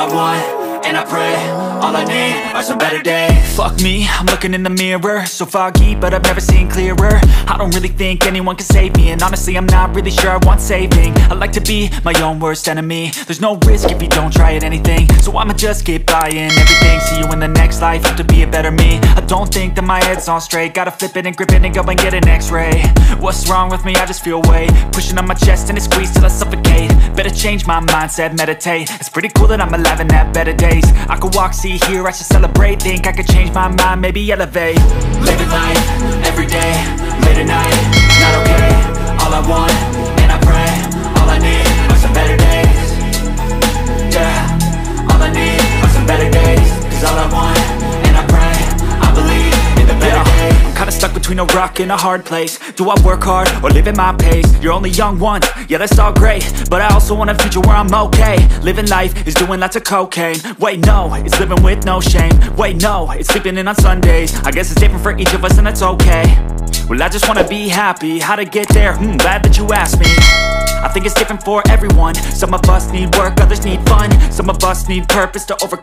I want, and I pray, all I need are some better days. Fuck me, I'm looking in the mirror, so foggy, but I've never seen clearer. I don't really think anyone can save me, and honestly I'm not really sure I want saving. I like to be my own worst enemy. There's no risk if you don't try at anything, so I'ma just keep buying everything. See you in the next life, have to be a better me. I don't think that my head's on straight, gotta flip it and grip it and go and get an x-ray. What's wrong with me? I just feel weight pushing on my chest and it squeezes till I suffocate. Better change my mindset, meditate. It's pretty cool that I'm alive and have better days. I could walk, see, hear, I should celebrate. Think I could change my mind, maybe elevate. Living life, everyday, late at night, not okay. All I want, and I pray, all I need are some better days. Yeah, all I need are some better days. Cause all I want, and I pray, I believe in the better days. I'm kinda stuck between a rock and a hard place. Do I work hard or live at my pace? You're only young once, yeah that's all great, but I also want a future where I'm okay. Living life is doing lots of cocaine. Wait no, it's living with no shame. Wait no, it's sleeping in on Sundays. I guess it's different for each of us and that's okay. Well I just wanna be happy, how to get there? Glad that you asked me. I think it's different for everyone. Some of us need work, others need fun. Some of us need purpose to overcome